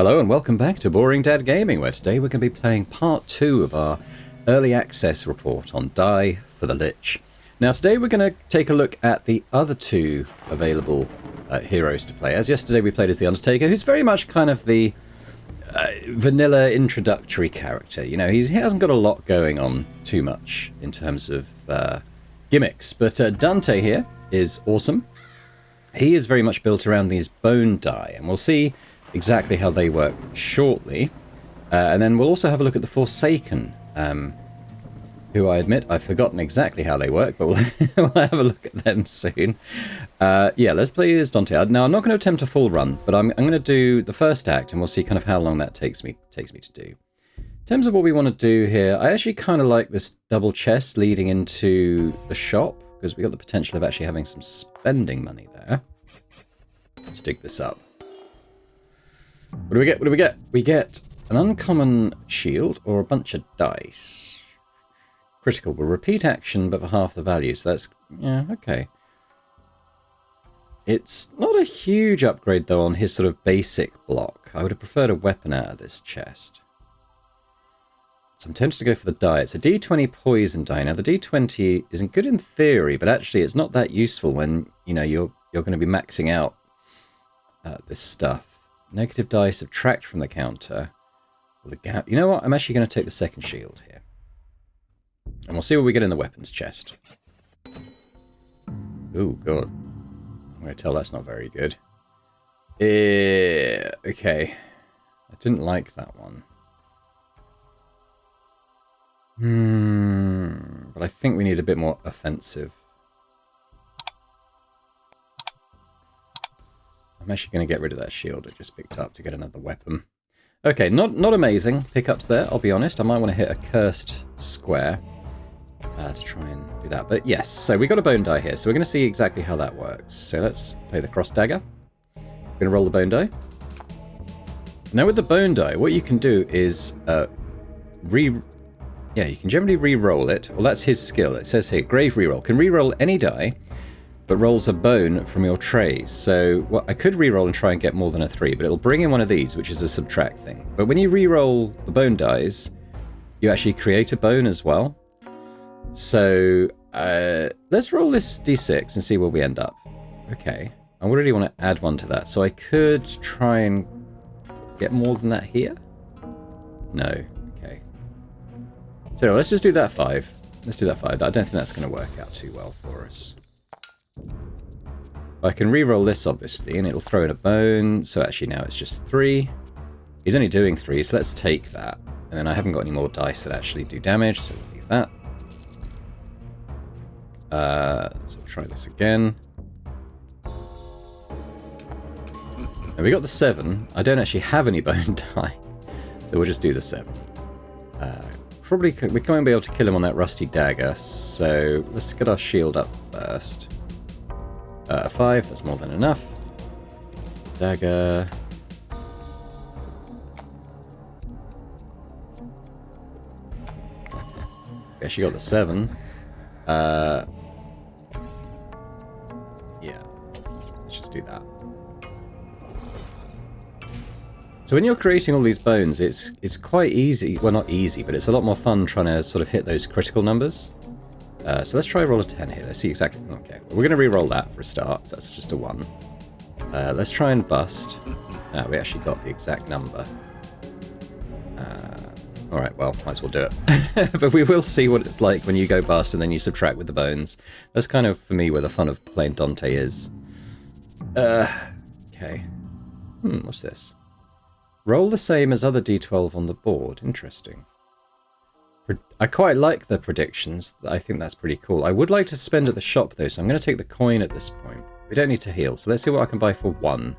Hello and welcome back to Boring Dad Gaming, where today we're going to be playing part 2 of our early access report on Die for the Lich. Now today we're going to take a look at the other two available heroes to play. As yesterday we played as the Undertaker, who's very much kind of the vanilla introductory character. You know, he hasn't got a lot going on too much in terms of gimmicks, but Dante here is awesome. He is very much built around these bone die, and we'll see exactly how they work shortly. And then we'll also have a look at the Forsaken, who I admit I've forgotten exactly how they work, but we'll have a look at them soon. Yeah, let's play as Dante. Now, I'm not going to attempt a full run, but I'm going to do the first act, and we'll see kind of how long that takes me to do. In terms of what we want to do here, I actually kind of like this double chest leading into the shop, because we got the potential of actually having some spending money there. Let's dig this up. What do we get? What do we get? We get an uncommon shield or a bunch of dice. Critical will repeat action, but for half the value. So that's, yeah, okay. It's not a huge upgrade, though, on his sort of basic block. I would have preferred a weapon out of this chest. So I'm tempted to go for the die. It's a D20 poison die. Now, the D20 isn't good in theory, but actually it's not that useful when, you know, you're going to be maxing out this stuff. Negative die, subtract from the counter. The gap. You know what? I'm actually going to take the second shield here. And we'll see what we get in the weapons chest. Oh, God. I'm going to tell that's not very good. Okay. I didn't like that one. But I think we need a bit more offensive. I'm actually going to get rid of that shield I just picked up to get another weapon. Okay, not amazing pickups there, I'll be honest. I might want to hit a cursed square to try and do that. But yes, so we got a bone die here, so we're going to see exactly how that works. So let's play the cross dagger. We're going to roll the bone die. Now with the bone die, what you can do is you can generally re-roll it. Well, that's his skill. It says here, grave reroll. Can re-roll any die, but rolls a bone from your tray. So I could re-roll and try and get more than a 3, but it'll bring in one of these, which is a subtract thing. But when you re-roll the bone dies, you actually create a bone as well. So let's roll this d6 and see where we end up. Okay, I really want to add one to that. So I could try and get more than that here? No, okay. So let's just do that 5. Let's do that 5. I don't think that's going to work out too well for us. I can re-roll this, obviously, and it'll throw in a bone. So actually now it's just 3. He's only doing 3, so let's take that. And then I haven't got any more dice that actually do damage, so we'll leave that. So we'll try this again. And we got the 7. I don't actually have any bone die, so we'll just do the 7. Probably we won't be able to kill him on that rusty dagger, so let's get our shield up first. 5, that's more than enough. Dagger. Guess you got the 7. Yeah. Let's just do that. So when you're creating all these bones, it's quite easy. Well, not easy, but it's a lot more fun trying to sort of hit those critical numbers. So let's try roll a 10 here. Let's see exactly. Okay, well, we're going to re-roll that for a start. So that's just a 1. Let's try and bust. We actually got the exact number. All right, well, might as well do it. But we will see what it's like when you go bust and then you subtract with the bones. That's kind of, for me, where the fun of playing Dante is. Okay. What's this? Roll the same as other D12 on the board. Interesting. I quite like the predictions. I think that's pretty cool. I would like to spend at the shop, though, so I'm going to take the coin at this point. We don't need to heal, so let's see what I can buy for 1.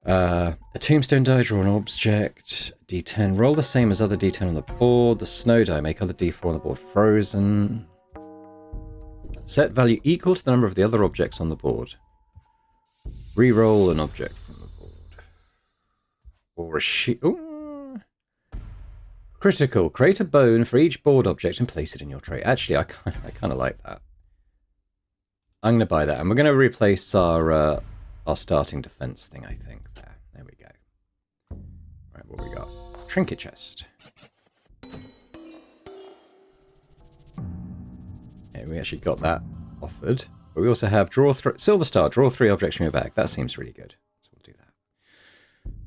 A tombstone die, draw an object. D10, roll the same as other D10 on the board. The snow die, make other D4 on the board frozen. Set value equal to the number of the other objects on the board. Reroll an object from the board. Or a sheet. Critical. Create a bone for each board object and place it in your tray. Actually, I kind of like that. I'm going to buy that. And we're going to replace our starting defense thing, I think. There we go. Right, what we got? Trinket chest. Okay, we actually got that offered. But we also have Silver Star, draw 3 objects from your bag. That seems really good. So we'll do that.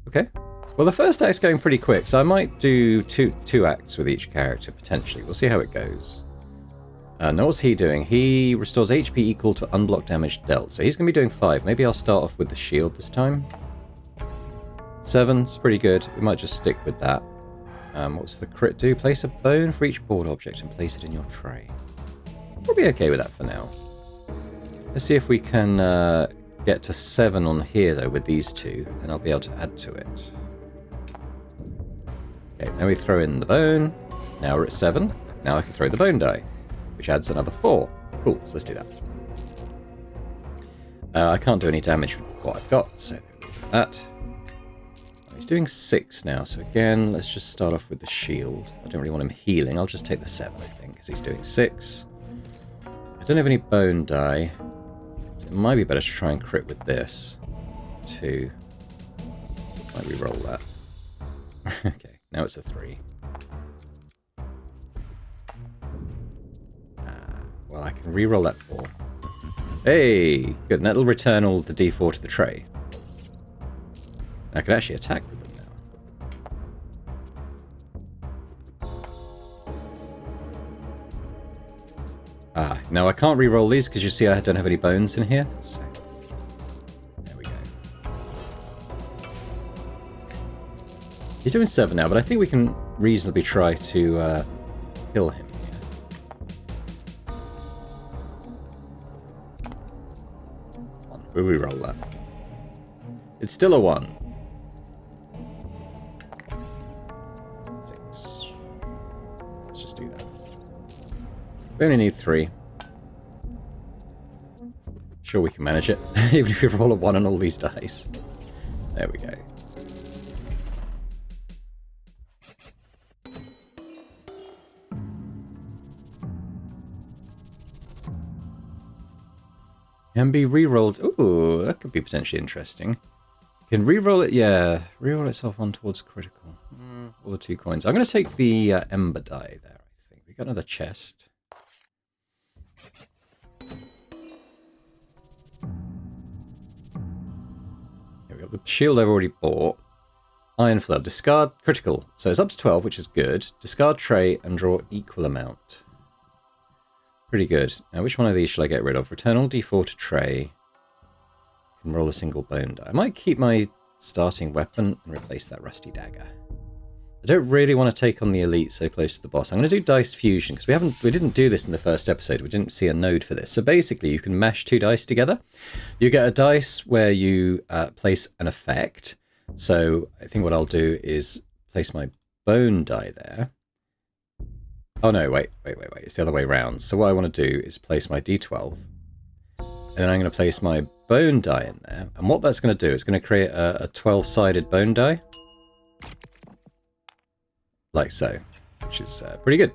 Okay. Well, the first act's going pretty quick, so I might do two acts with each character, potentially. We'll see how it goes. Now, what's he doing? He restores HP equal to unblocked damage dealt. So he's going to be doing 5. Maybe I'll start off with the shield this time. 7's pretty good. We might just stick with that. What's the crit do? Place a bone for each board object and place it in your tray. We'll be okay with that for now. Let's see if we can get to 7 on here, though, with these two, and I'll be able to add to it. Okay, now we throw in the bone. Now we're at 7. Now I can throw the bone die, which adds another 4. Cool, so let's do that. I can't do any damage with what I've got, so that. He's doing 6 now, so again, let's just start off with the shield. I don't really want him healing. I'll just take the 7, I think, because he's doing 6. I don't have any bone die. It might be better to try and crit with this. 2. Might re-roll that. Okay, now it's a 3. Well, I can re-roll that 4. Hey! Good, and that'll return all the d4 to the tray. I can actually attack with them now. Now I can't re-roll these because you see I don't have any bones in here. So, there we go. He's doing 7 now, but I think we can reasonably try to kill him. We'll re-roll that. It's still a 1. 6. Let's just do that. We only need 3. Sure, we can manage it, even if we roll a 1 on all these dice. There we go. Can be re-rolled. Ooh, that could be potentially interesting. Can re-roll it, yeah. Re-roll itself on towards critical. All the 2 coins. I'm going to take the ember die there, I think. We got another chest. Here we got the shield I've already bought. Iron Flood. Discard critical. So it's up to 12, which is good. Discard tray and draw equal amount. Pretty good. Now, which one of these shall I get rid of? Return all d4 to tray. Can roll a single bone die. I might keep my starting weapon and replace that rusty dagger. I don't really want to take on the elite so close to the boss. I'm going to do dice fusion because we didn't do this in the first episode. We didn't see a node for this. So basically, you can mash 2 dice together. You get a dice where you place an effect. So I think what I'll do is place my bone die there. Oh no, wait. It's the other way around. So what I want to do is place my d12. And then I'm going to place my bone die in there. And what that's going to do is going to create a 12-sided bone die. Like so. Which is pretty good.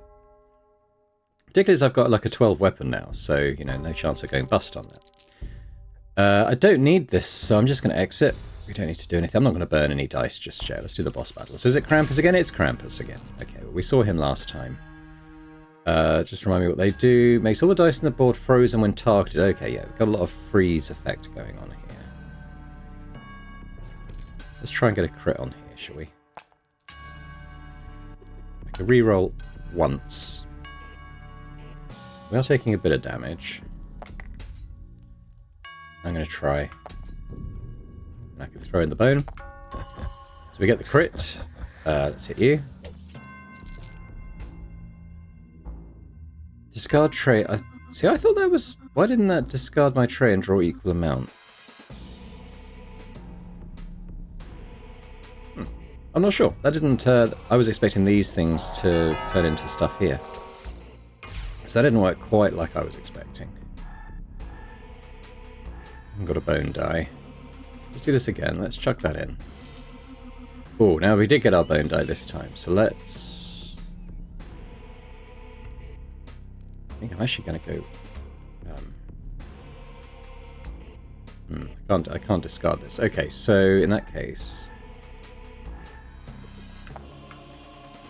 Particularly as I've got like a 12 weapon now. So, you know, no chance of going bust on that. I don't need this, so I'm just going to exit. We don't need to do anything. I'm not going to burn any dice just yet. Let's do the boss battle. So is it Krampus again? It's Krampus again. Okay, well, we saw him last time. Just remind me what they do. Makes all the dice on the board frozen when targeted. Okay, yeah, we've got a lot of freeze effect going on here. Let's try and get a crit on here, shall we? I can re-roll once. We are taking a bit of damage. I'm going to try. And I can throw in the bone. So we get the crit. Let's hit you. Discard tray. See, I thought that was... Why didn't that discard my tray and draw equal amount? I'm not sure. That didn't... I was expecting these things to turn into stuff here. So that didn't work quite like I was expecting. I've got a bone die. Let's do this again. Let's chuck that in. Oh, now we did get our bone die this time. So let's... I think I'm actually going to go... I can't discard this. Okay, so in that case...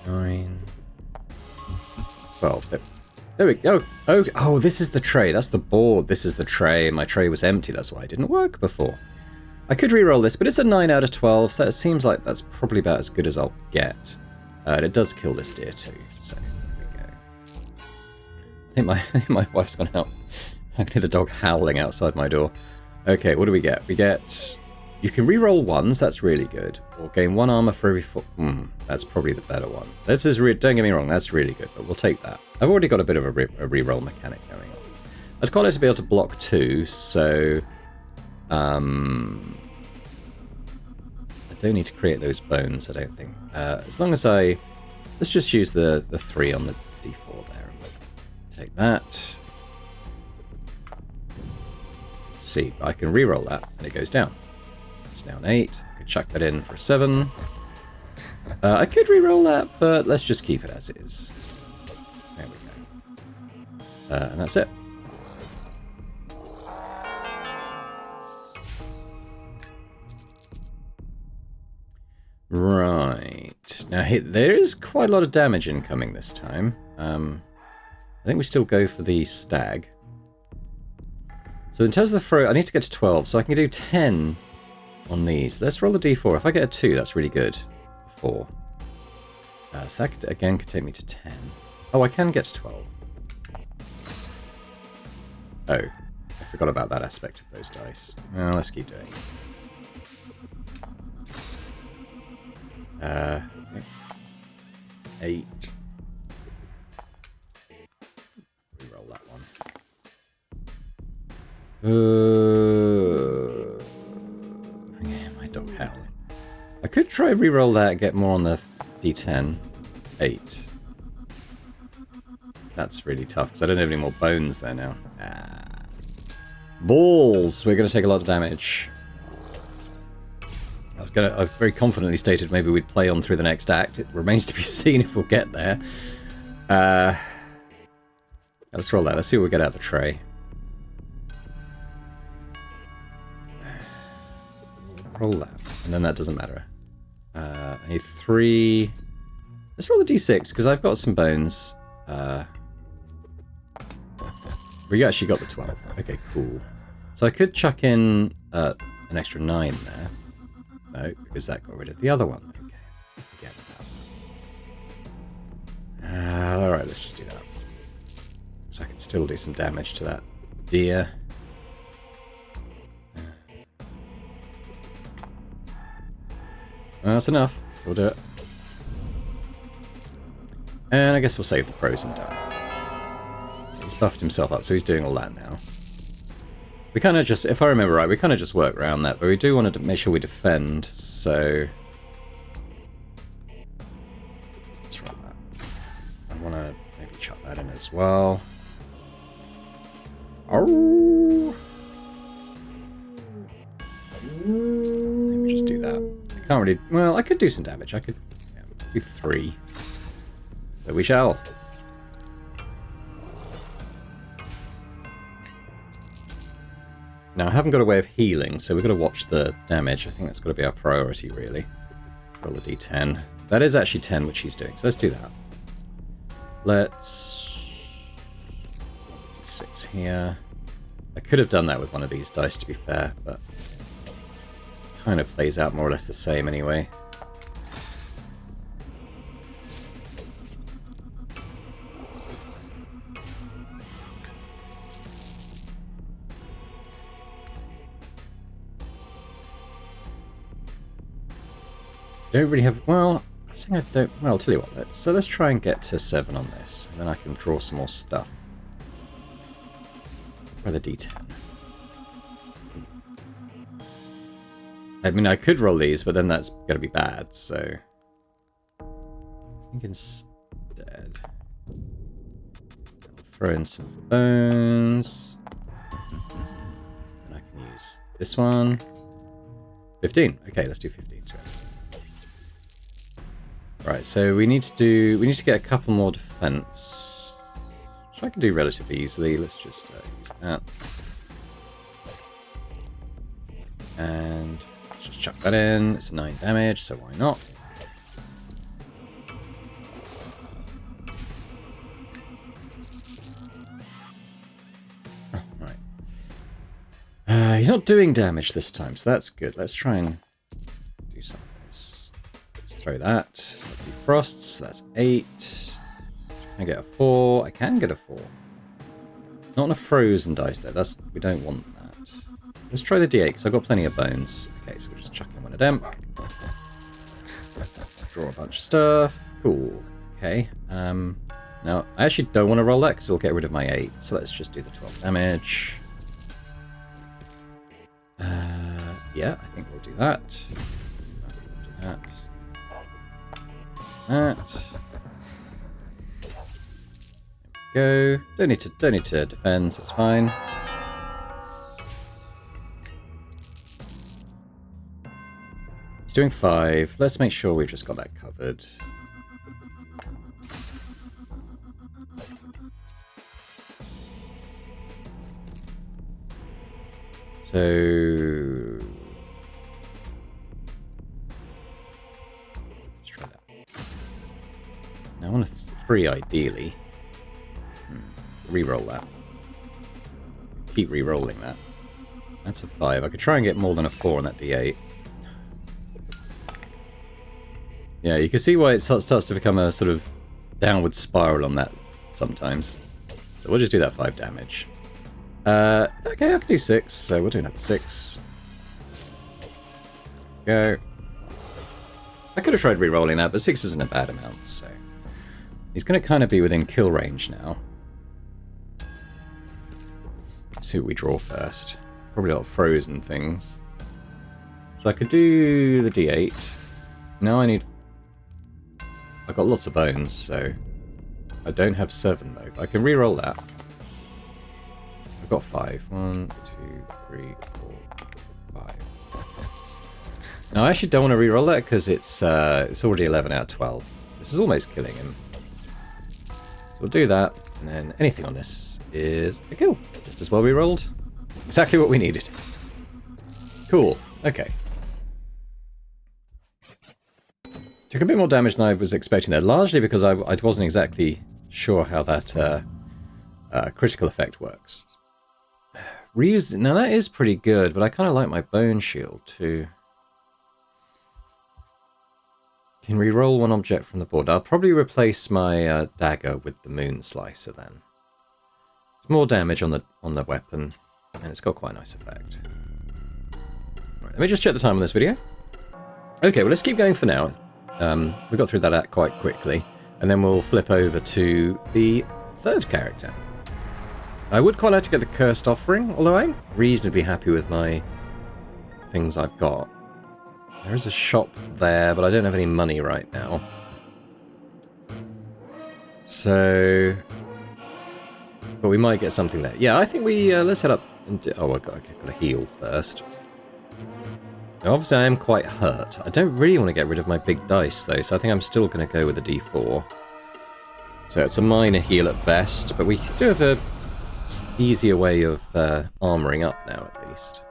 9, 12. There we go. Oh, this is the tray. That's the board. This is the tray. My tray was empty. That's why it didn't work before. I could re-roll this, but it's a 9 out of 12, so it seems like that's probably about as good as I'll get. And it does kill this deer too, so there we go. I think my wife's gone out. I can hear the dog howling outside my door. Okay, what do we get? We get... You can re-roll ones, that's really good. Or gain 1 armor for every 4... that's probably the better one. This is... Don't get me wrong, that's really good, but we'll take that. I've already got a bit of a re-roll mechanic going on. I'd quite like to be able to block 2, so... I don't need to create those bones, I don't think. As long as I... Let's just use the 3 on the d4 there. Take that. Let's see, I can re-roll that, and it goes down. It's now an 8. I could chuck that in for a 7. I could re-roll that, but let's just keep it as it is. There we go. And that's it. Right. Now, there is quite a lot of damage incoming this time. I think we still go for the stag. So in terms of the throw, I need to get to 12, so I can do 10 on these. Let's roll the d4. If I get a 2, that's really good. 4. So that, again, could take me to 10. Oh, I can get to 12. Oh, I forgot about that aspect of those dice. Well, let's keep doing it. 8. Reroll that one. Yeah, my dog howling. I could try reroll that and get more on the d10. 8. That's really tough because I don't have any more bones there now. Balls! We're going to take a lot of damage. I've very confidently stated maybe we'd play on through the next act. It remains to be seen if we'll get there. Let's roll that. Let's see what we get out of the tray. Roll that. And then that doesn't matter. I need 3... Let's roll the d6, because I've got some bones. We actually got the 12. Okay, cool. So I could chuck in an extra 9 there. No, because that got rid of the other one. Okay, forget about it. Alright, let's just do that. So I can still do some damage to that deer. Well, that's enough. We'll do it. And I guess we'll save the frozen die. He's buffed himself up, so he's doing all that now. We kind of just, if I remember right, we kind of just work around that, but we do want to make sure we defend, so... Let's run that. I want to maybe chuck that in as well. Oh! Maybe just do that. I can't really... Well, I could do some damage. I could do 3. So we shall. Now, I haven't got a way of healing, so we've got to watch the damage. I think that's got to be our priority, really. Roll a d10. That is actually 10, which he's doing, so let's do that. Let's... roll a d6 here. I could have done that with one of these dice, to be fair, but... kind of plays out more or less the same anyway. Don't really have... Well, I think I don't... Well, I'll tell you what. Let's try and get to 7 on this. And then I can draw some more stuff. Or the d10. I mean, I could roll these, but then that's going to be bad, so... I think instead... I'll throw in some bones. And I can use this one. 15. Okay, let's do 15. Sorry. Right, so we need to get a couple more defense, which I can do relatively easily. Let's just use that. And let's just chuck that in. It's 9 damage, so why not? He's not doing damage this time, so that's good. Let's try and do something. Let's throw that. Defrosts, that's 8. I get a 4. I can get a 4. Not on a frozen dice though. We don't want that. Let's try the D8 because I've got plenty of bones. Okay, so we'll just chuck in one of them. Draw a bunch of stuff. Cool. Okay. Now I actually don't want to roll that because it'll get rid of my 8. So let's just do the 12 damage. Yeah, I think we'll do that. We'll do that. Go. Don't need to defend, so it's fine. He's doing 5. Let's make sure we've just got that covered. So let's try that. Now I want a 3 ideally. Reroll that. Keep re-rolling that. That's a 5. I could try and get more than a 4 on that D8. Yeah, you can see why it starts to become a sort of downward spiral on that sometimes. So we'll just do that 5 damage. Okay, I can do 6, so we'll do another 6. Go. I could have tried re-rolling that, but 6 isn't a bad amount, so... He's going to kind of be within kill range now. Let's see what we draw first. Probably a lot of frozen things. So I could do the D8. Now I need... I've got lots of bones, so... I don't have 7 though, but I can re-roll that. I've got 5. 1, 2, 3, 4, 5. Now I actually don't want to re-roll that because it's already 11 out of 12. This is almost killing him. So we'll do that, and then anything on this is a kill. Just as well we rolled. Exactly what we needed. Cool. Okay. Took a bit more damage than I was expecting there, largely because I wasn't exactly sure how that critical effect works. Reuse. Now that is pretty good, but I kind of like my bone shield too. Can re-roll one object from the board. I'll probably replace my dagger with the moon slicer then. It's more damage on the weapon, and it's got quite a nice effect. Right, let me just check the time on this video. Okay, well let's keep going for now. We got through that quite quickly, and then we'll flip over to the third character. I would quite like to get the Cursed Offering, although I'm reasonably happy with my things I've got. There is a shop there, but I don't have any money right now. So... But we might get something there. Yeah, I think we... let's head up and do... Oh, I've got to heal first. Now, obviously, I am quite hurt. I don't really want to get rid of my big dice, though, so I think I'm still going to go with a D4. So it's a minor heal at best, but we do have a easier way of armoring up now, at least.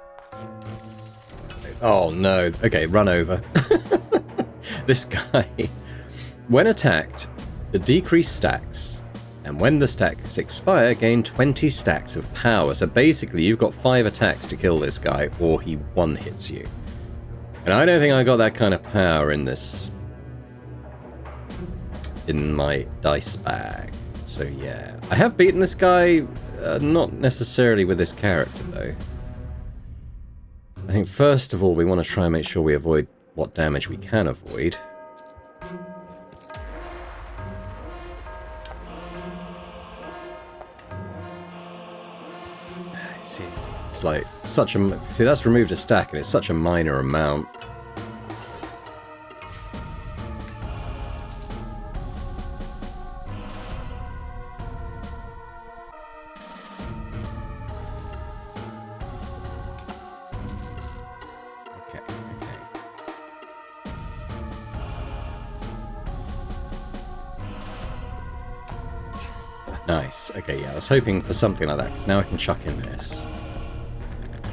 Oh, no. Okay, run over. This guy. When attacked, the decrease stacks. And when the stacks expire, gain 20 stacks of power. So basically, you've got 5 attacks to kill this guy, or he one-hits you. And I don't think I got that kind of power in this... in my dice bag. So yeah. I have beaten this guy, not necessarily with this character, though. I think first of all, we want to try and make sure we avoid what damage we can avoid. See, it's like such a... See, that's removed a stack, and it's such a minor amount. Nice. Okay, yeah, I was hoping for something like that, because now I can chuck in this.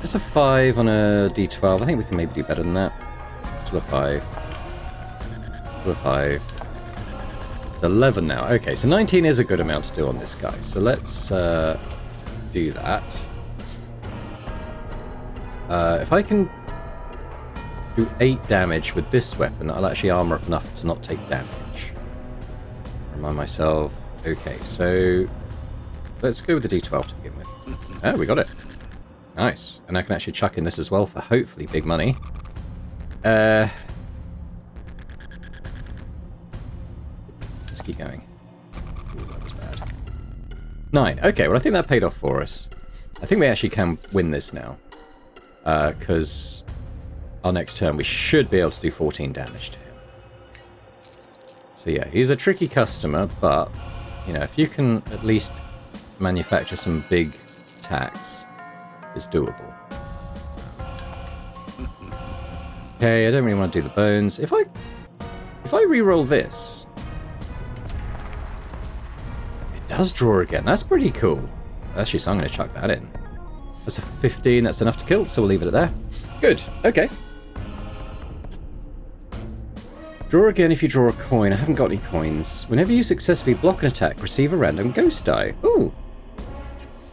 It's a 5 on a D12. I think we can maybe do better than that. Still a 5. Still a 5. It's 11 now. Okay, so 19 is a good amount to do on this guy. So let's do that. If I can do 8 damage with this weapon, I'll actually armor up enough to not take damage. Remind myself. Okay, so let's go with the D12 to begin with. Oh, we got it. Nice. And I can actually chuck in this as well for hopefully big money. Let's keep going. Ooh, that was bad. 9. Okay, well I think that paid off for us. I think we actually can win this now. Because our next turn we should be able to do 14 damage to him. So yeah, he's a tricky customer, but you know, if you can at least manufacture some big attacks, it's doable. Okay, I don't really want to do the bones. If I re-roll this, it does draw again. That's pretty cool. Actually, so I'm going to chuck that in. That's a 15. That's enough to kill, so we'll leave it at there. Good. Okay. Draw again if you draw a coin. I haven't got any coins. Whenever you successfully block an attack, receive a random ghost die. Ooh.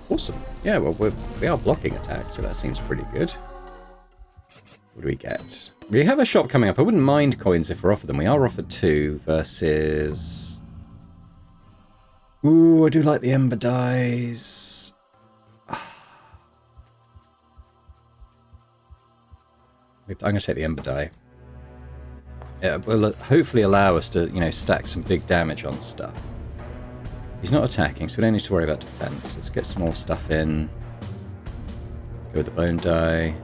Awesome. Yeah, well, we are blocking attacks, so that seems pretty good. What do we get? We have a shop coming up. I wouldn't mind coins if we're offered them. We are offered 2 versus... Ooh, I do like the Ember dies. I'm going to take the Ember die. It will hopefully allow us to, you know, stack some big damage on stuff. He's not attacking, so we don't need to worry about defense. Let's get some more stuff in. Go with the bone die.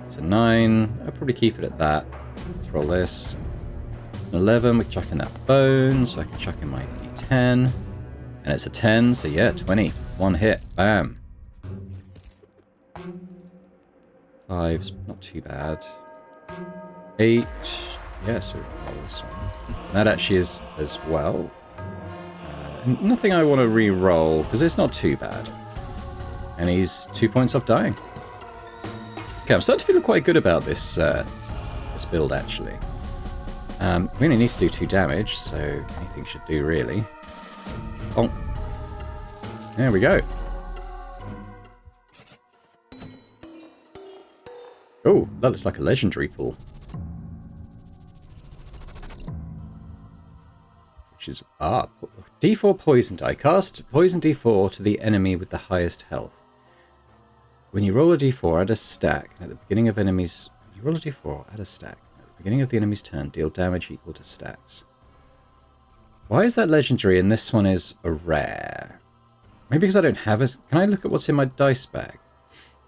It's a 9. I'll probably keep it at that. Let's roll this. An 11. We can chuck in that bone, so I can chuck in my D10. And it's a 10, so yeah, 20. 1 hit. Bam. 5's not too bad. 8. Yeah, so we can roll this one. That actually is as well. Nothing I want to re-roll, because it's not too bad. And he's 2 points off dying. Okay, I'm starting to feel quite good about this this build, actually. We only need to do 2 damage, so anything should do, really. Oh. There we go. Oh, that looks like a legendary pool. Which is... D4 poison die. Cast poison D4 to the enemy with the highest health. When you roll a D4, add a stack. And at the beginning of enemies... You roll a D4, add a stack. At the beginning of the enemy's turn, deal damage equal to stacks. Why is that legendary and this one is a rare? Maybe because I don't have a... Can I look at what's in my dice bag?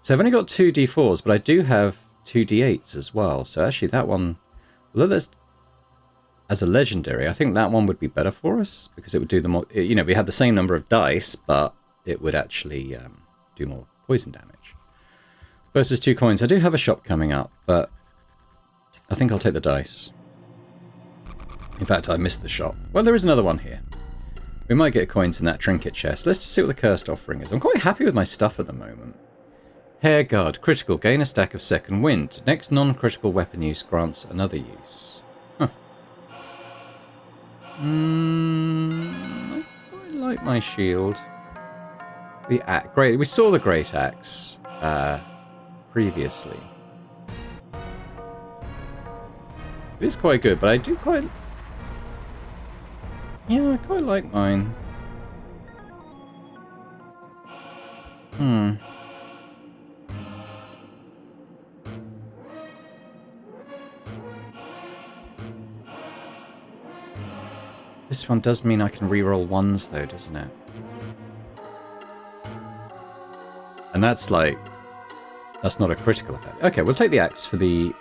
So I've only got 2 D4s, but I do have 2 D8s as well. So actually that one... Although that's... As a legendary, I think that one would be better for us, because it would do the more... You know, we had the same number of dice, but it would actually do more poison damage. Versus 2 coins. I do have a shop coming up, but I think I'll take the dice. In fact, I missed the shop. Well, there is another one here. We might get coins in that trinket chest. Let's just see what the cursed offering is. I'm quite happy with my stuff at the moment. Hair Guard. Critical. Gain a stack of second wind. Next non-critical weapon use grants another use. I quite like my shield. The axe. Great. We saw the great axe previously. It is quite good, but I do quite... Yeah, I quite like mine. This one does mean I can reroll 1s though, doesn't it? And that's like... That's not a critical effect. Okay, we'll take the axe for the...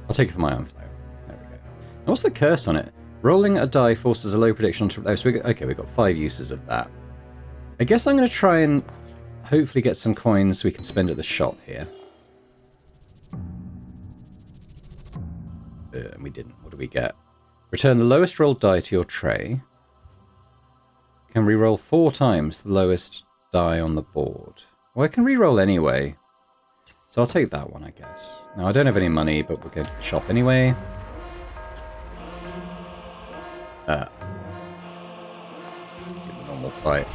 I'll take it for my own flow. There we go. Now, what's the curse on it? Rolling a die forces a low prediction onto... Oh, so we've got 5 uses of that. I guess I'm going to try and hopefully get some coins we can spend at the shop here. And we didn't. What do we get? Return the lowest rolled die to your tray. Can reroll 4 times the lowest die on the board. Well, I can reroll anyway. So I'll take that one, I guess. Now, I don't have any money, but we'll go to the shop anyway. Give a normal fight.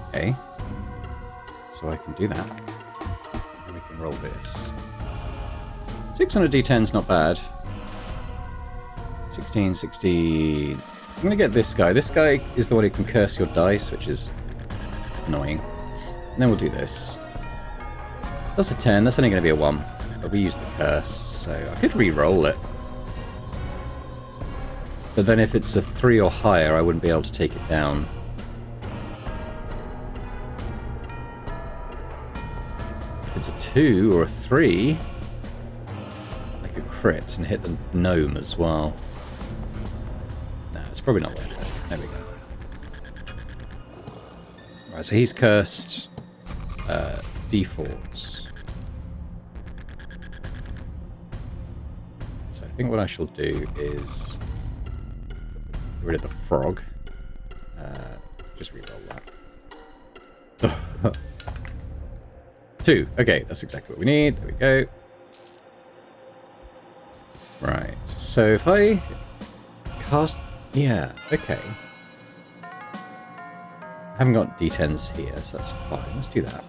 Okay. So I can do that. And we can roll this. 6 on a d10's not bad. 16, 16. I'm going to get this guy. This guy is the one who can curse your dice, which is annoying. And then we'll do this. That's a 10. That's only going to be a 1. But we use the curse, so I could re-roll it. But then if it's a 3 or higher, I wouldn't be able to take it down. If it's a 2 or a 3, I could crit and hit the gnome as well. No, it's probably not worth it. There we go. Right, so he's cursed D4s. So I think what I shall do is get rid of the frog. Just re-roll that. 2. Okay, that's exactly what we need. There we go. Right. So if I cast... Yeah, okay. I haven't got D10s here, so that's fine. Let's do that.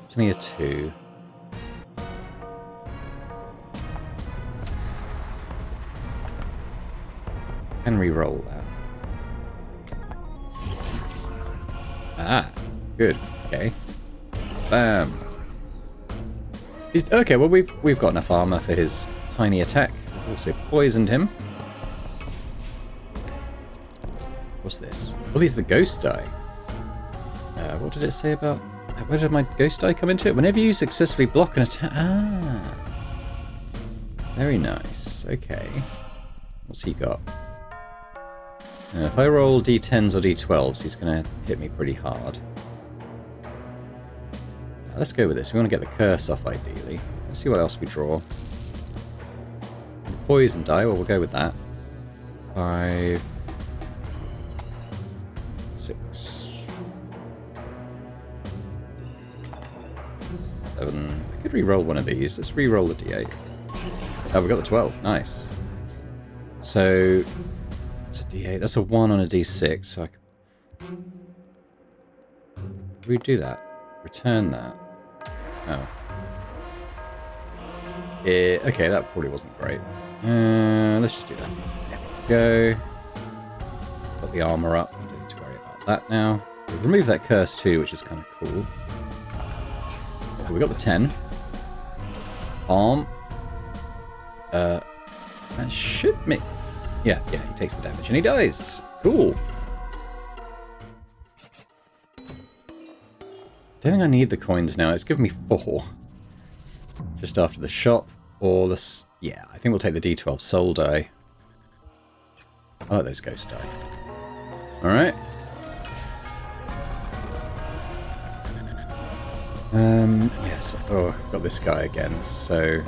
It's only a 2. And re-roll that. Ah, good. Okay. Bam. He's, okay, well we've got enough armor for his tiny attack. We've also poisoned him. What's this? Oh, these are the ghost die. What did it say about... Where did my ghost die come into it? Whenever you successfully block an attack... Ah. Very nice. Okay. What's he got? If I roll d10s or d12s, he's going to hit me pretty hard. Let's go with this. We want to get the curse off, ideally. Let's see what else we draw. The poison die. Well, we'll go with that. 5... 6... 7... I could re-roll one of these. Let's re-roll the d8. Oh, we got the 12. Nice. So... It's a d8. That's a 1 on a d6. So I can... redo that. Return that. Oh. Okay, that probably wasn't great. Let's just do that. There we go. Got the armor up. Don't need to worry about that now. We'll remove that curse too, which is kind of cool. Okay, we got the 10. Arm. That should make... Yeah, he takes the damage and he dies. Cool. I don't think I need the coins now. It's given me 4. Just after the shop. Or the... Yeah, I think we'll take the D12 soul die. I like those ghost die. Alright. Yes. Oh, I've got this guy again. So...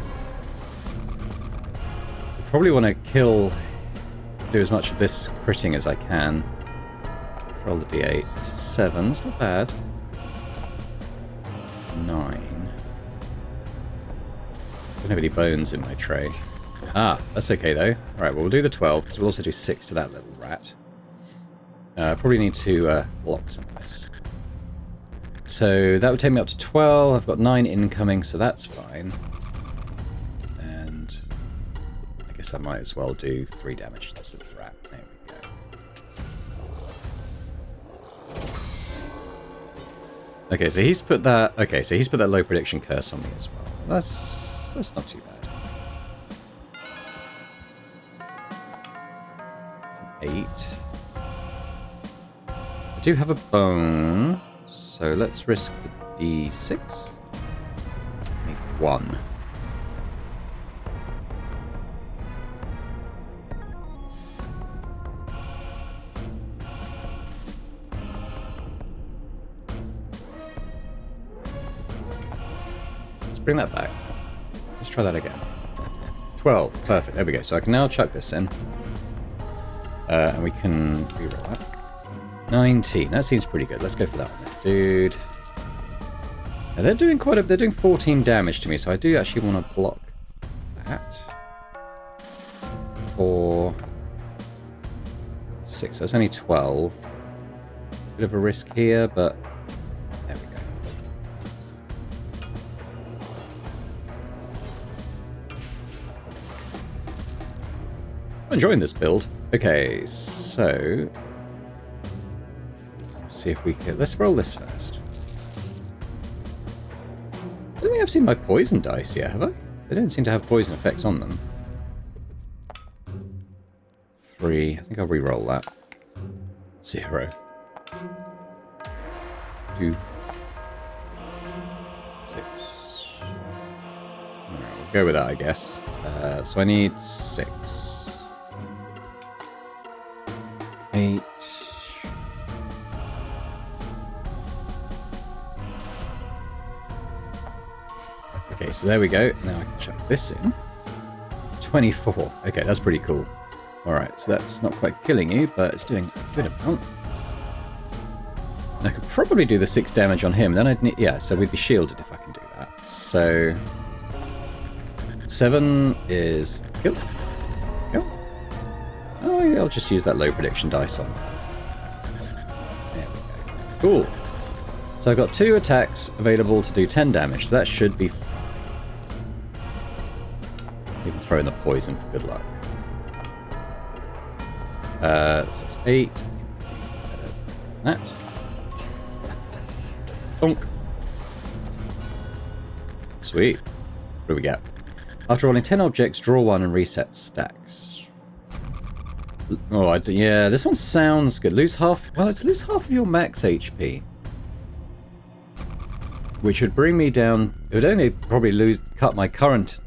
I probably want to kill... Do as much of this critting as I can. Roll the D8. This is 7. It's not bad. 9. Don't have any bones in my tray. Ah, that's okay though. Alright, well we'll do the 12, because we'll also do 6 to that little rat. Probably need to block some of this. So that would take me up to 12. I've got 9 incoming, so that's fine. And I guess I might as well do 3 damage to this little rat. There we go. Okay, so he's put that. Okay, so he's put that low prediction curse on me as well. That's not too bad. 8. I do have a bone, so let's risk the D6. Make 1. bring that back. Let's try that again. 12. Perfect. There we go. So I can now chuck this in. And we can reroll that. 19. That seems pretty good. Let's go for that one. This dude. Now they're doing they're doing 14 damage to me, so I do actually want to block that. 4, 6. That's only 12. Bit of a risk here, but there we go. I'm enjoying this build. Okay, so let's see if we can. Let's roll this first. I don't think I've seen my poison dice yet, have I? They don't seem to have poison effects on them. 3. I think I'll re-roll that. 0. 2. 6. Alright, we'll go with that, I guess. So I need 6. 8. Okay, so there we go. Now I can chuck this in. 24. Okay, that's pretty cool. Alright, so that's not quite killing you, but it's doing a good amount. I could probably do the 6 damage on him. Then I'd need... Yeah, so we'd be shielded if I can do that. So... 7 is... Kill. Kill. Oh, yeah, I'll just use that low prediction dice on. There we go. Cool. So I've got 2 attacks available to do 10 damage. So that should be... You can throw in the poison for good luck. So that's 8. That. Thunk. Sweet. What do we get? After rolling 10 objects, draw 1 and reset stacks. Oh, yeah, this one sounds good. Lose half... Well, let's lose half of your max HP. Which would bring me down... It would only probably cut my current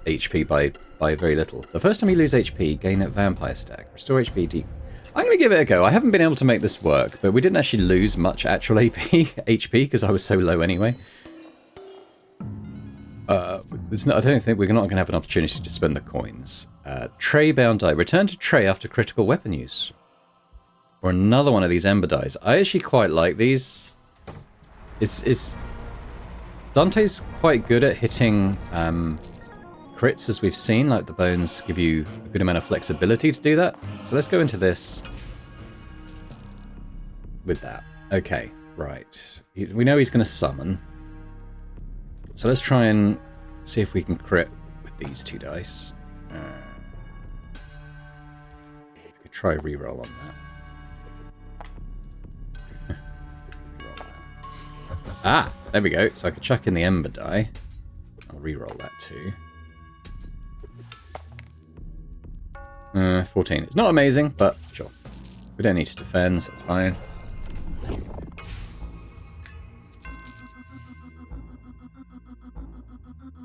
HP by very little. The first time you lose HP, gain that vampire stack. Restore HP. I'm going to give it a go. I haven't been able to make this work, but we didn't actually lose much actual HP because I was so low anyway. I don't think we're not going to have an opportunity to spend the coins. Tray bound die. Return to tray after critical weapon use. Or another one of these ember dies. I actually quite like these. Dante's quite good at hitting crits, as we've seen. Like the bones give you a good amount of flexibility to do that. So let's go into this with that. Okay, right. We know he's going to summon. So let's try and see if we can crit with these 2 dice. We could try a reroll on that. Reroll that. Ah, there we go. So I could chuck in the ember die. I'll reroll that too. 14. It's not amazing, but sure. We don't need to defend, so it's fine.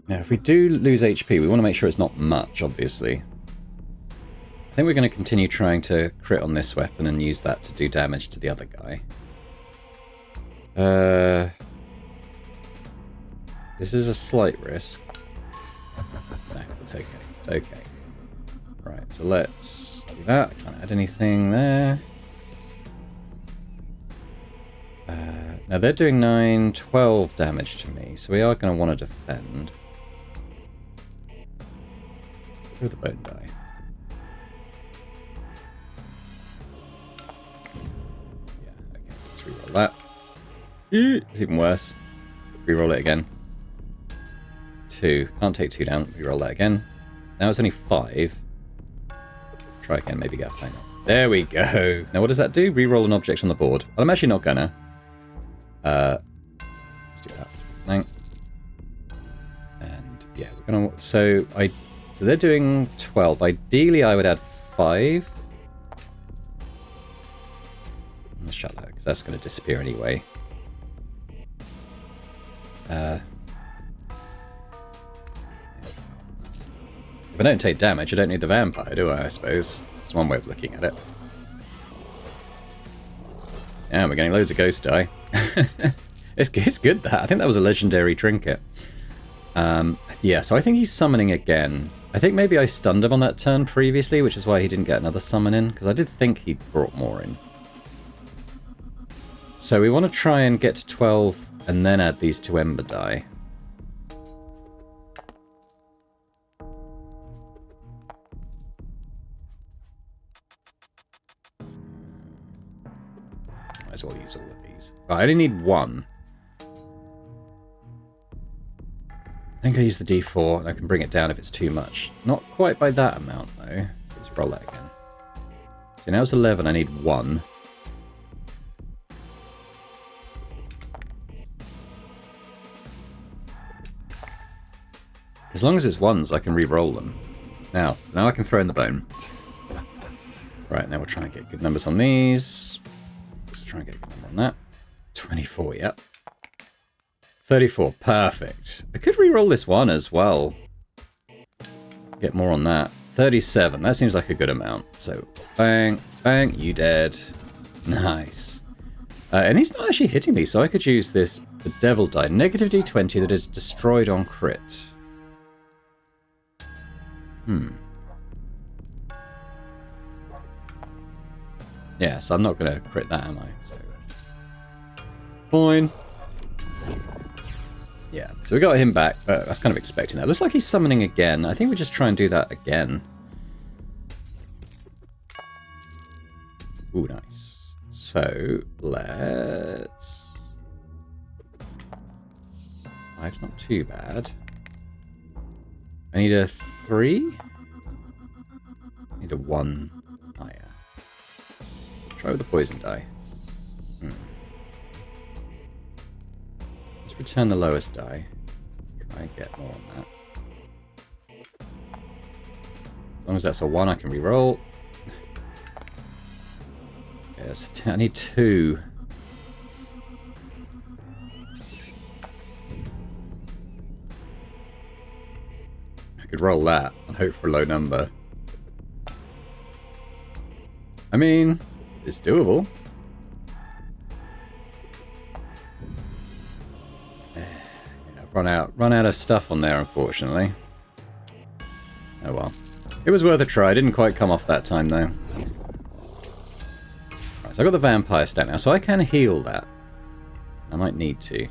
Now, if we do lose HP, we want to make sure it's not much, obviously. I think we're going to continue trying to crit on this weapon and use that to do damage to the other guy. This is a slight risk. No, it's okay. It's okay. Right, so let's do that. I can't add anything there. Now they're doing 9, 12 damage to me, so we are going to want to defend. Through the bone die. Yeah, okay, let's reroll that. It's even worse. Reroll it again. 2. Can't take 2 down. Reroll that again. Now it's only 5. Try again, maybe get a final. There we go. Now what does that do? Reroll an object on the board. Well, I'm actually not gonna. Let's do that. 9. And yeah, we're gonna. So they're doing 12. Ideally, I would add 5. Let's shut that because that's going to disappear anyway. If I don't take damage, I don't need the vampire, do I suppose? That's one way of looking at it. Yeah, we're getting loads of ghost die. It's good, that. I think that was a legendary trinket. Yeah, so I think he's summoning again. I think maybe I stunned him on that turn previously, which is why he didn't get another summon in, because I did think he brought more in. So we want to try and get to 12 and then add these 2 Ember die. Might as well use all of these. Right, I only need 1. I think I use the D4 and I can bring it down if it's too much. Not quite by that amount though. Let's roll that again. So now it's 11, I need 1. As long as it's 1s, I can re-roll them. Now I can throw in the bone. Right, now we'll try and get good numbers on these. Let's try and get a good number on that. 24, yep. 34, perfect. I could re-roll this one as well. Get more on that. 37, that seems like a good amount. So, bang, bang, you dead. Nice. And he's not actually hitting me, so I could use this, the devil die. Negative D20 that is destroyed on crit. Yeah, so I'm not going to crit that, am I? So, fine. Yeah, so we got him back. I was kind of expecting that. Looks like he's summoning again. I think we just try and do that again. Ooh, nice. So, let's... 5's not too bad. I need a 3? I need a 1 higher. Try with the poison die. Let's return the lowest die. Try and get more on that. As long as that's a 1, I can re-roll. Yes, I need 2. I could roll that and hope for a low number. I mean, it's doable. Yeah, I've run out of stuff on there, unfortunately. Oh well. It was worth a try. Didn't quite come off that time, though. Right, so I've got the vampire stat now, so I can heal that. I might need to.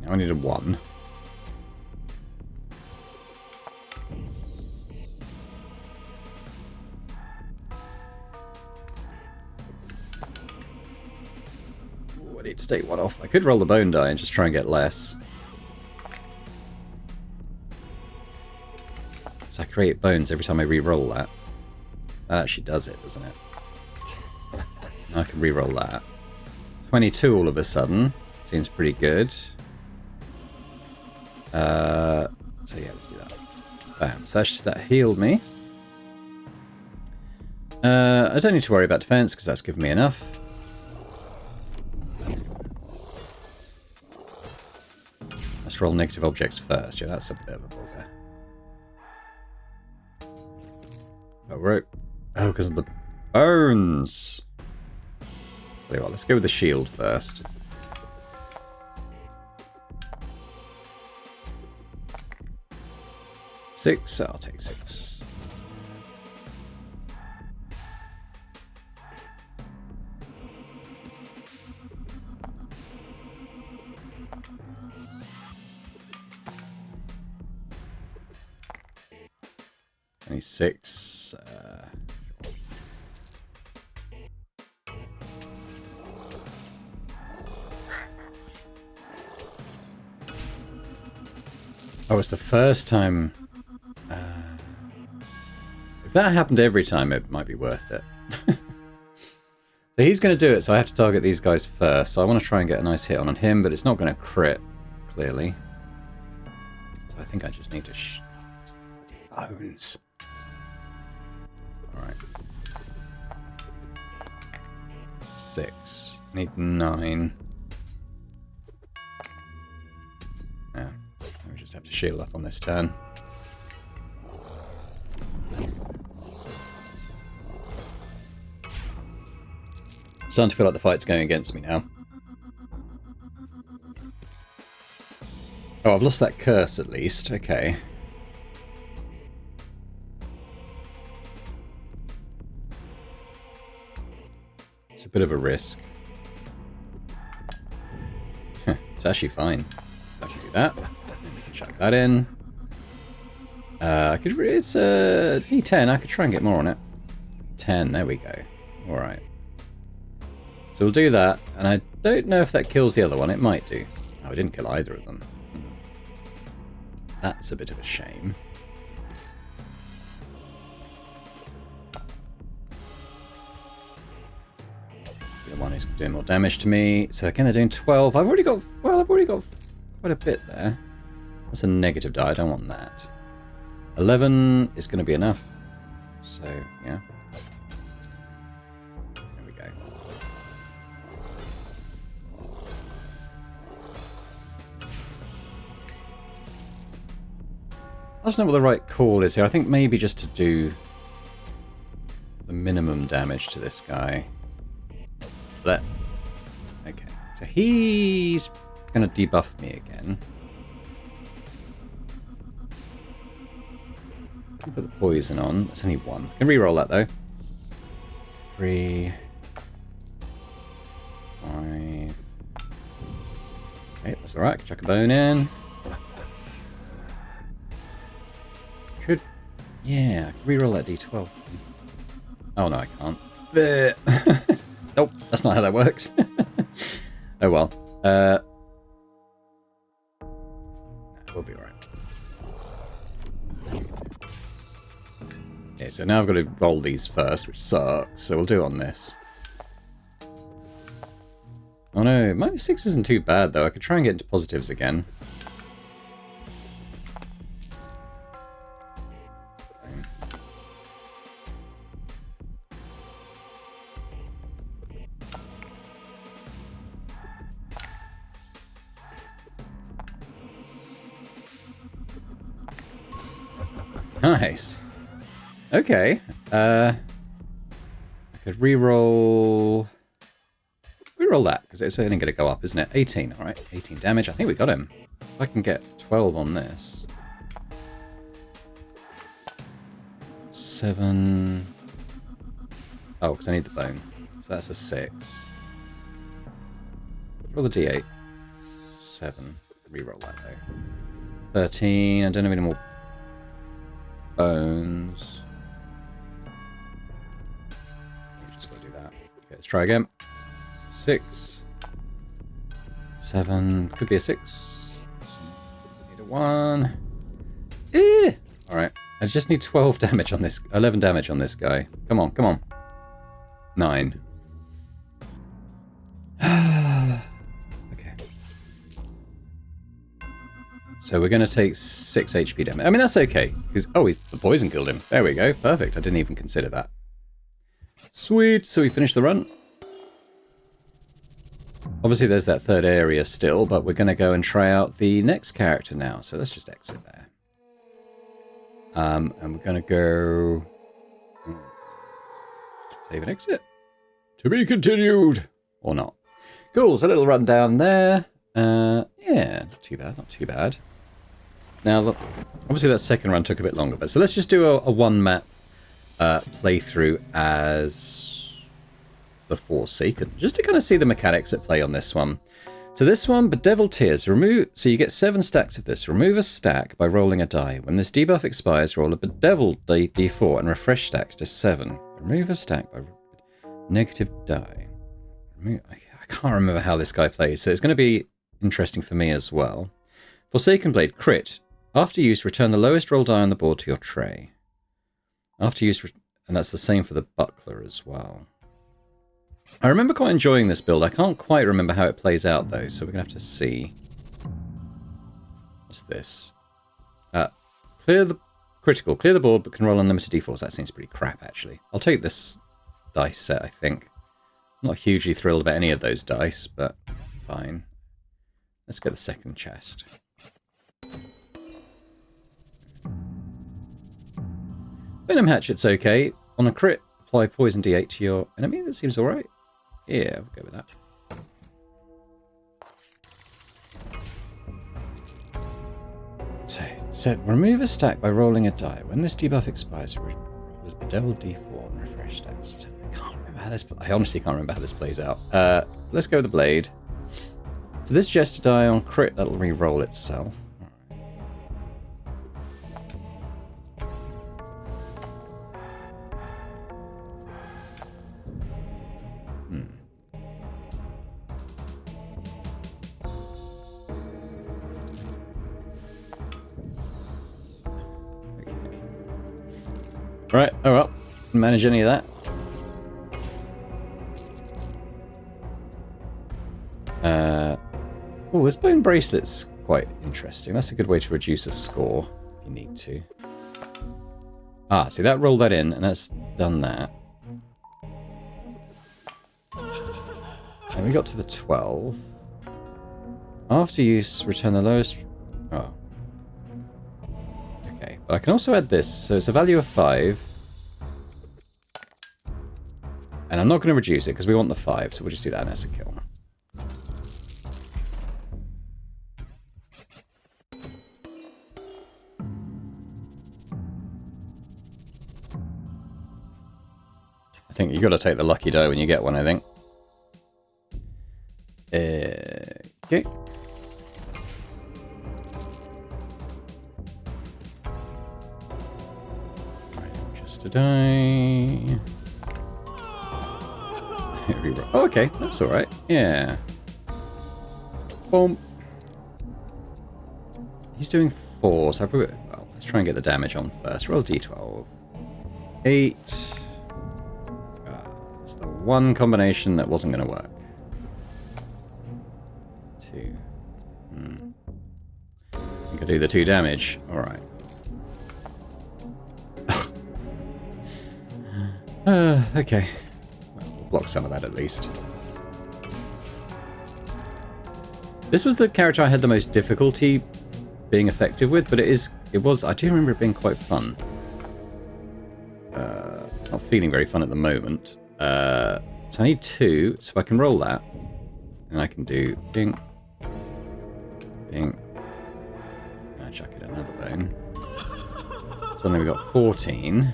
I need a 1. Ooh, I need to take 1 off. I could roll the bone die and just try and get less. So I create bones every time I re-roll that. That actually does it, doesn't it? Now I can re-roll that. 22 all of a sudden. Seems pretty good. So yeah, let's do that. Bam. So that healed me. I don't need to worry about defense because that's given me enough. Let's roll negative objects first. Yeah, that's a bit of a bugger. Oh, right. Oh, because of the bones. Tell you what, let's go with the shield first. 6, I'll take 6. Only 6. Oh, it's the first time. If that happened every time, it might be worth it. So he's going to do it, so I have to target these guys first. So I want to try and get a nice hit on him, but it's not going to crit, clearly. So I think I just need to... bones. Alright. 6. Need 9. Yeah. We just have to shield up on this turn. starting to feel like the fight's going against me now. Oh, I've lost that curse at least. Okay. It's a bit of a risk. It's actually fine. I can do that. We can chuck that in. It's a D10. I could try and get more on it. 10. There we go. All right. So we'll do that, and I don't know if that kills the other one. It might do. Oh, I didn't kill either of them. That's a bit of a shame. The one who's doing more damage to me. So again, they're doing 12. I've already got quite a bit there. That's a negative die. I don't want that. 11 is going to be enough. So, yeah. There we go. I don't know what the right call is here. I think maybe just to do the minimum damage to this guy. So that... Okay. So he's going to debuff me again. Put the poison on. That's only one. I can reroll that though. 3, 5. Okay, that's alright. Chuck a bone in. Could. Yeah, I can reroll that d12. Oh no, I can't. Nope, that's not how that works. Oh well. We'll be alright. Okay, so now I've got to roll these first, which sucks, so we'll do it on this. Oh no, -6 isn't too bad though. I could try and get into positives again. Nice. Okay. I could reroll that, because it's only going to go up, isn't it? 18, alright. 18 damage. I think we got him. If I can get 12 on this. 7. Oh, because I need the bone. So that's a 6. Roll the d8. 7. Reroll that, though. 13. I don't have any more bones. Just gotta do that. Okay, let's try again. 6. 7. Could be a 6. Need a 1. Alright. I just need 12 damage on this. 11 damage on this guy. Come on, come on. 9. Okay. So we're going to take 6 HP damage. I mean, that's okay. Because the poison killed him. There we go. Perfect. I didn't even consider that. Sweet. So we finished the run. Obviously, there's that third area still, but we're going to go and try out the next character now. So let's just exit there. And we're going to go... Save and exit. To be continued. Or not. Cool. So a little run down there. Yeah, not too bad. Not too bad. Now, look, obviously that second run took a bit longer, but so let's just do a one-map playthrough as the Forsaken, just to kind of see the mechanics at play on this one. So this one, Bedeviled Tears, so you get 7 stacks of this. Remove a stack by rolling a die. When this debuff expires, roll a Bedeviled D4 and refresh stacks to 7. Remove a stack by negative die. I can't remember how this guy plays, so it's going to be interesting for me as well. Forsaken Blade, crit. After use, return the lowest roll die on the board to your tray. After use, and that's the same for the Buckler as well. I remember quite enjoying this build. I can't quite remember how it plays out, though, so we're going to have to see. What's this? Clear the board, but can roll unlimited d4s. That seems pretty crap, actually. I'll take this dice set, I think. I'm not hugely thrilled about any of those dice, but fine. Let's get the second chest. Venom Hatchet's okay. On a crit, apply poison d8 to your enemy. That seems alright. Yeah, we'll go with that. So remove a stack by rolling a die. When this debuff expires, roll a bedevil d4 and refresh stacks. I honestly can't remember how this plays out. Let's go with the blade. So this jester die on crit, that'll re-roll itself. Right, oh well, manage any of that. Oh, this bone bracelet's quite interesting. That's a good way to reduce a score if you need to. Ah, see, that rolled that in, and that's done that. And we got to the 12. After use, return the lowest... Oh. Okay, but I can also add this. So it's a value of 5. And I'm not going to reduce it because we want the 5, so we'll just do that as a kill. I think you got to take the lucky die when you get one, I think. Okay. Right, just a die. Oh, okay, that's alright. Yeah. Boom. He's doing 4, so I probably... Well, let's try and get the damage on first. Roll d12. 8. It's the one combination that wasn't going to work. 2. I think I do the 2 damage. Alright. Okay. Block some of that at least. This was the character I had the most difficulty being effective with, but I do remember it being quite fun. Not feeling very fun at the moment. So I need 2, so I can roll that. And I can do bing, bing. I'll chuck it another bone. So then we've got 14.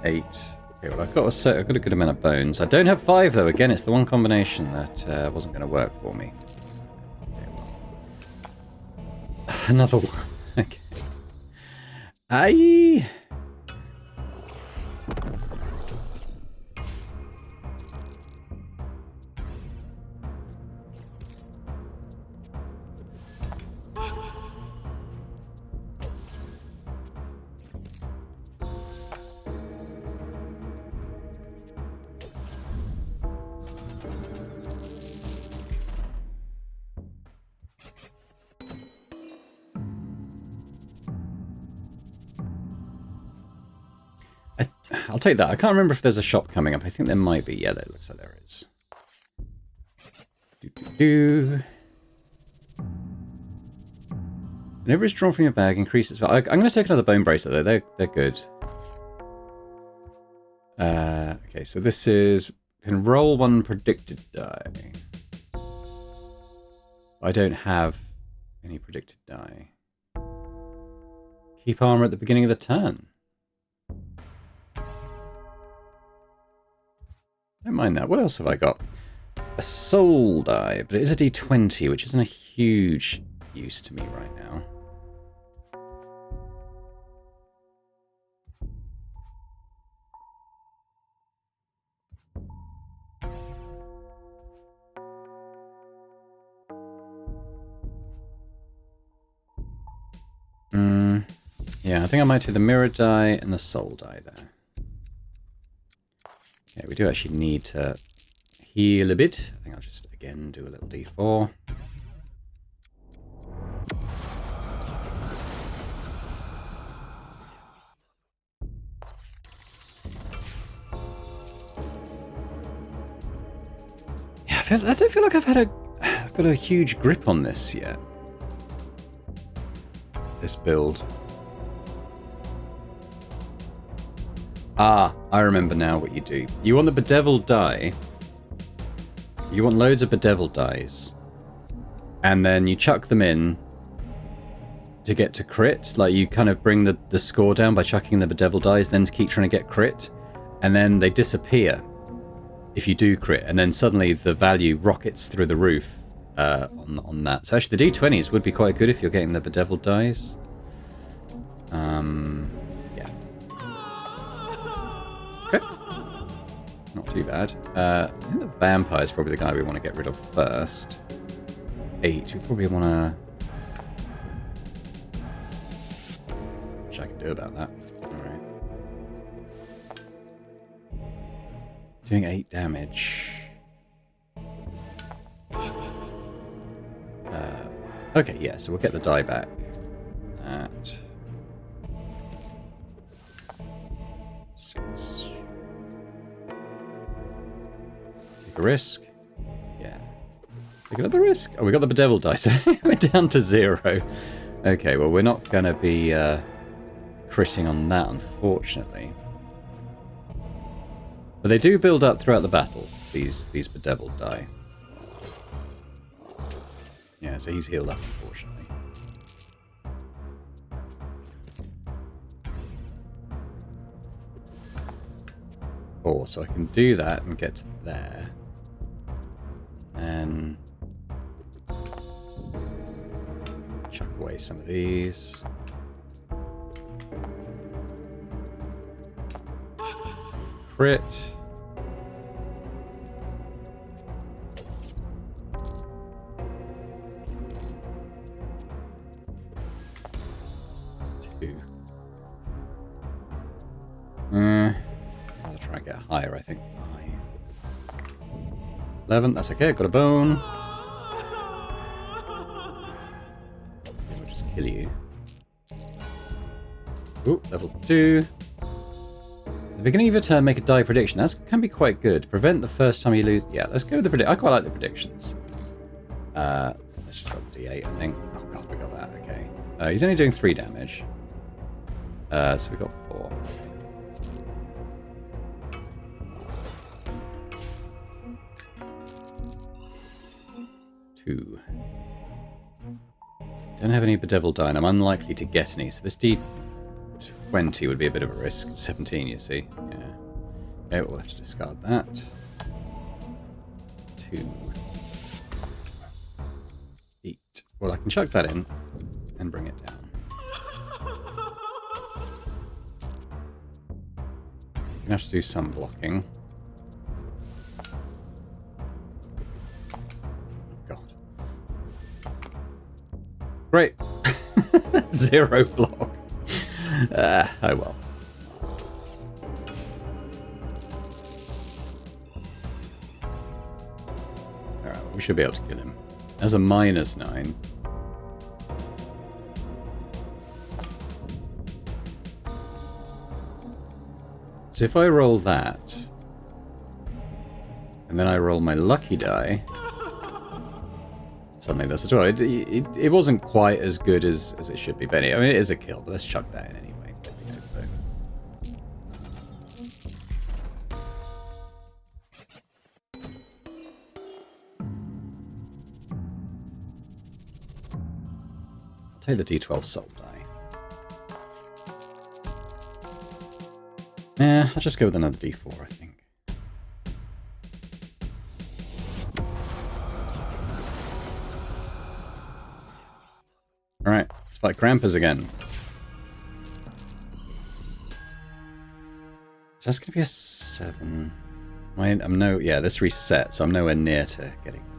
Okay, well, I've got a good amount of bones. I don't have 5 though. Again, it's the one combination that wasn't going to work for me. Okay, well. Another one. Okay. Aye. I'll take that. I can't remember if there's a shop coming up. I think there might be. Yeah, that looks like there is. Whenever it's drawn from your bag, increases value. I'm going to take another bone bracelet though. They're good. Okay, so this is... Can roll 1 predicted die. I don't have any predicted die. Keep armor at the beginning of the turn. Don't mind that. What else have I got? A soul die, but it is a d20, which isn't a huge use to me right now. Yeah, I think I might do the mirror die and the soul die there. Yeah, we do actually need to heal a bit. I think I'll just, again, do a little d4. Yeah, I don't feel like I've got a huge grip on this yet. this build. Ah, I remember now what you do. You want the bedeviled die. You want loads of bedeviled dies. And then you chuck them in to get to crit. Like, you kind of bring the score down by chucking the bedeviled dies, then to keep trying to get crit. And then they disappear if you do crit. And then suddenly the value rockets through the roof on that. So actually the D20s would be quite good if you're getting the bedeviled dies. Yeah. Okay. Not too bad. I think the vampire is probably the guy we want to get rid of first. 8. We probably want to... Which I can do about that. Alright. Doing 8 damage. Okay, yeah, so we'll get the die back. At 6. Take a risk. Yeah. Take another risk. Oh, we got the bedeviled die, so we're down to 0. Okay, well, we're not going to be critting on that, unfortunately. But they do build up throughout the battle, these bedeviled die. Yeah, so he's healed up, unfortunately. Oh, so I can do that and get to there. And chuck away some of these. Crit. I'll try and get higher, I think. 5. 11, that's okay, I've got a bone. I'll just kill you. Ooh, level 2. At the beginning of your turn, make a die prediction. That can be quite good. Prevent the first time you lose. Yeah, let's go with the prediction. I quite like the predictions. Let's just roll D8, I think. Oh god, we got that, okay. He's only doing 3 damage. So we got 4. 2. Don't have any bedeviled die, and I'm unlikely to get any, so this D20 would be a bit of a risk. 17, you see. Yeah. Okay, we'll have to discard that. 2. 8. Well, I can chuck that in and bring it down. You have to do some blocking. God. Great. 0 block. Oh well. Alright, we should be able to kill him. As a -9. So if I roll that, and then I roll my lucky die, suddenly that's a draw. It wasn't quite as good as it should be, but anyway, I mean, it is a kill, but let's chuck that in anyway. I'll take the D12 soul die. Yeah, I'll just go with another D4, I think. Alright, let's fight Krampus again. So that's going to be a 7. Yeah, this resets, so I'm nowhere near to getting that.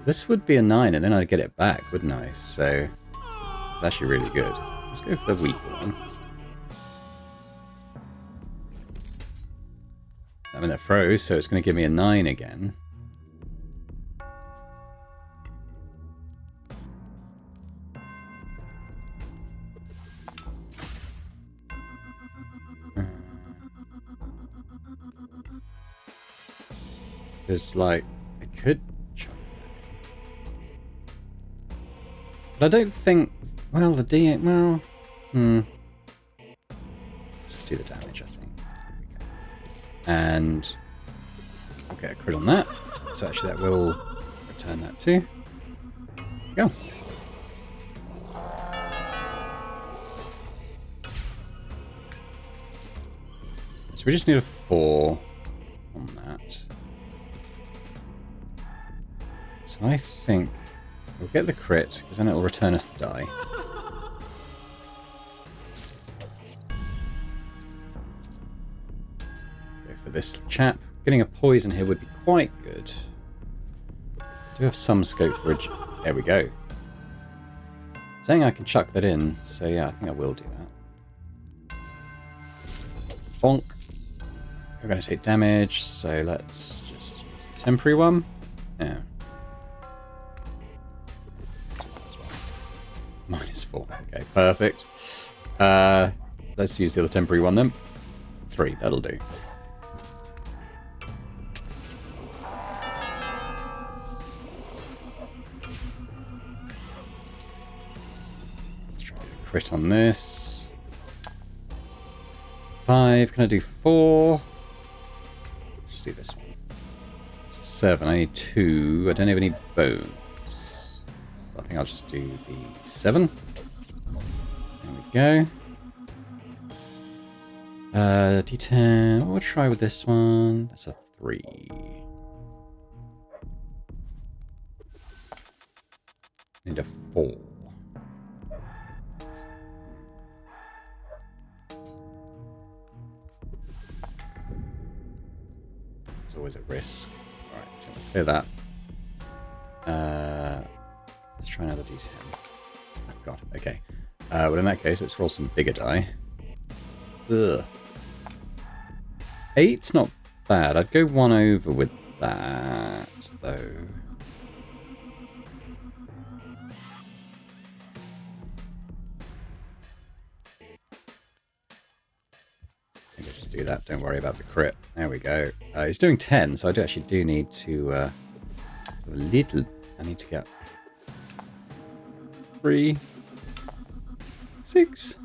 This would be a 9, and then I'd get it back, wouldn't I? So it's actually really good. Let's go for the weaker one. I mean, that froze, so it's going to give me a 9 again. It's like, I could chuck that in. But I don't think... Well, the D8... Well... Just do the damage, I think. And... We'll get a crit on that. So actually that will return that too. Go. So we just need a 4 on that. So I think we'll get the crit, because then it will return us the die. Go for this chap. Getting a poison here would be quite good. Do have some scope for a... There we go. Saying I can chuck that in, so yeah, I think I will do that. Bonk. We're going to take damage, so let's just use the temporary one. Yeah. -4. Okay, perfect. Let's use the other temporary one then. 3, that'll do. Let's try a crit on this. 5, can I do 4? Let's do this one. It's a 7, I need 2. I don't have any bones. I think I'll just do the 7. There we go. D10. We'll try with this one. That's a 3. Need a 4. There's always a risk. Alright, so I'll clear that. Let's try another D10. Oh god, okay. Well, in that case, let's roll some bigger die. Ugh. 8's not bad. I'd go 1 over with that, though. I think I'll just do that. Don't worry about the crit. There we go. He's doing 10, so I do need to... a little... I need to get... 3, 6.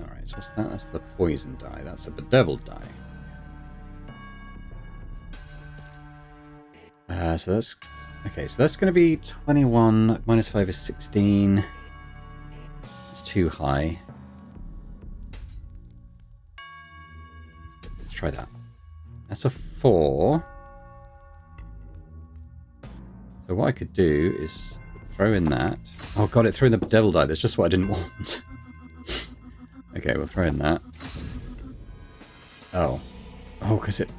Alright, so what's that? That's the poison die. That's a bedeviled die. So that's... Okay, so that's going to be 21. -5 is 16. It's too high. Let's try that. That's a 4. So what I could do is throw in that. Oh god, it threw in the devil die. That's just what I didn't want. Okay, we'll throw in that. Oh. Oh, because it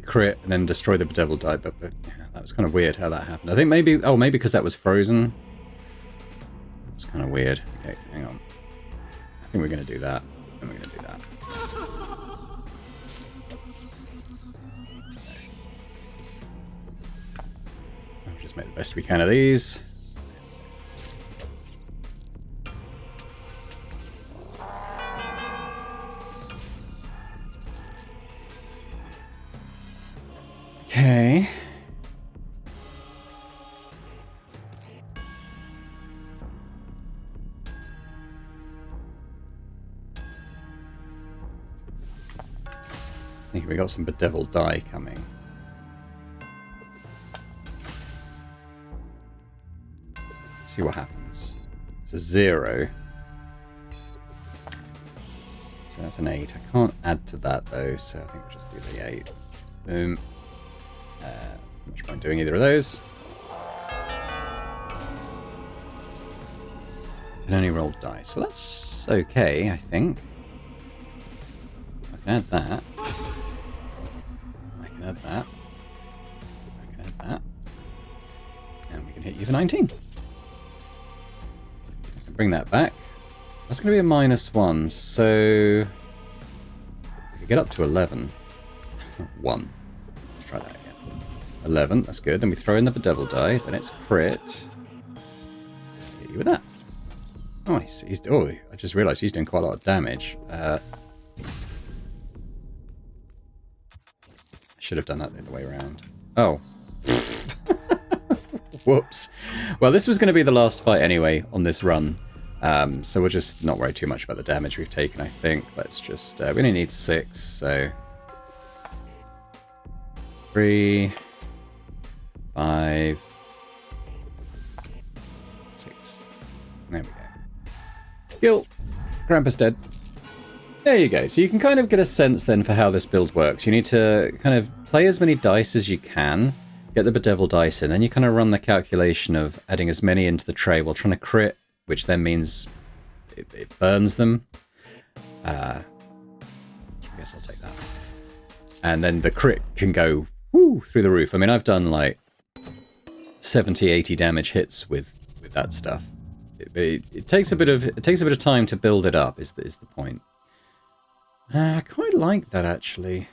crit and then destroyed the bedevil die, but yeah, that was kind of weird how that happened. I think maybe because that was frozen. It was kind of weird. Okay, hang on. I think we're going to do that. And we're going to do that. We'll just make the best we can of these. Okay. I think we got some bedeviled die coming. See what happens. It's a 0. So that's an 8. I can't add to that though, so I think we'll just do the 8. Boom. Not much point doing either of those. Can only roll dice. Well, that's okay, I think. I can add that. I can add that. I can add that. And we can hit you for 19. I can bring that back. That's going to be a -1, so... we could get up to 11. 1. Let's try that again. 11, that's good. Then we throw in the bedevil die, then it's crit. Hit you with that. Nice. Oh, I just realised he's doing quite a lot of damage. I should have done that the other way around. Oh. Whoops. Well, this was going to be the last fight anyway on this run. So we'll just not worry too much about the damage we've taken, I think. Let's just... we only need 6, so... 3... 5... 6. There we go. Skill. Krampus dead. There you go. So you can kind of get a sense then for how this build works. You need to kind of play as many dice as you can, get the bedevil dice in, then you kind of run the calculation of adding as many into the tray while trying to crit, which then means it burns them. I guess I'll take that. And then the crit can go woo, through the roof. I mean, I've done like 70, 80 damage hits with that stuff. It takes a bit of time to build it up. Is the point? I quite like that actually.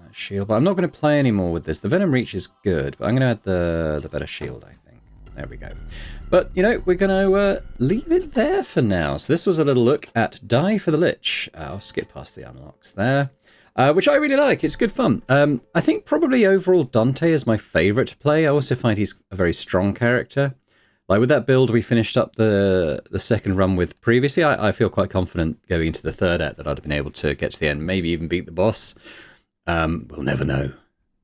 That shield, but I'm not going to play anymore with this. The Venom Reach is good, but I'm going to add the better shield, I think. There we go. But you know, we're going to leave it there for now. So this was a little look at Die for the Lich. I'll skip past the unlocks there. Which I really like. It's good fun. I think probably overall Dante is my favourite to play. I also find he's a very strong character. Like with that build we finished up the second run with previously, I feel quite confident going into the third act that I'd have been able to get to the end, maybe even beat the boss. We'll never know.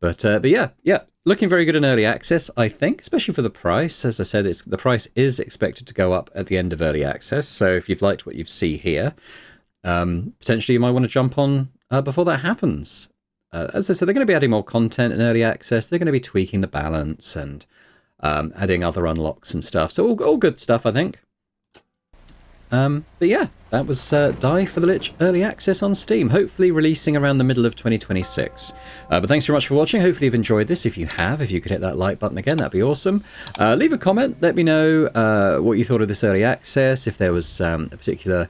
But yeah, looking very good in early access, I think, especially for the price. As I said, the price is expected to go up at the end of early access. So if you've liked what you see here, potentially you might want to jump on before that happens. As I said, they're going to be adding more content in early access. They're going to be tweaking the balance and adding other unlocks and stuff. So all good stuff, I think. But yeah, that was Die for the Lich Early Access on Steam, hopefully releasing around the middle of 2026. But thanks very much for watching. Hopefully you've enjoyed this. If you have, if you could hit that like button again, that'd be awesome. Leave a comment. Let me know what you thought of this Early Access, if there was a particular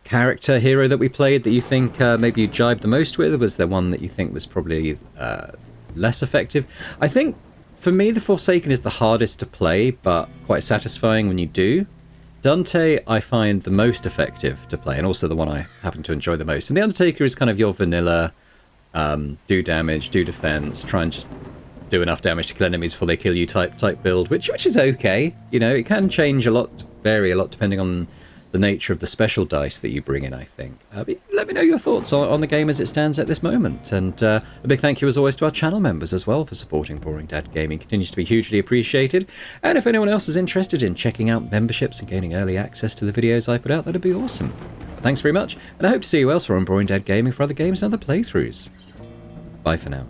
character, hero that we played that you think maybe you jibed the most with. Was there one that you think was probably less effective? I think, for me, the Forsaken is the hardest to play, but quite satisfying when you do. Dante, I find the most effective to play, and also the one I happen to enjoy the most. And the Undertaker is kind of your vanilla, do damage, do defense, try and just do enough damage to kill enemies before they kill you type build, which is okay. You know, it can change a lot, vary a lot depending on the nature of the special dice that you bring in, I think. But let me know your thoughts on the game as it stands at this moment. And a big thank you as always to our channel members as well for supporting Boring Dad Gaming. Continues to be hugely appreciated. And if anyone else is interested in checking out memberships and gaining early access to the videos I put out, that'd be awesome. Thanks very much, and I hope to see you elsewhere on Boring Dad Gaming for other games and other playthroughs. Bye for now.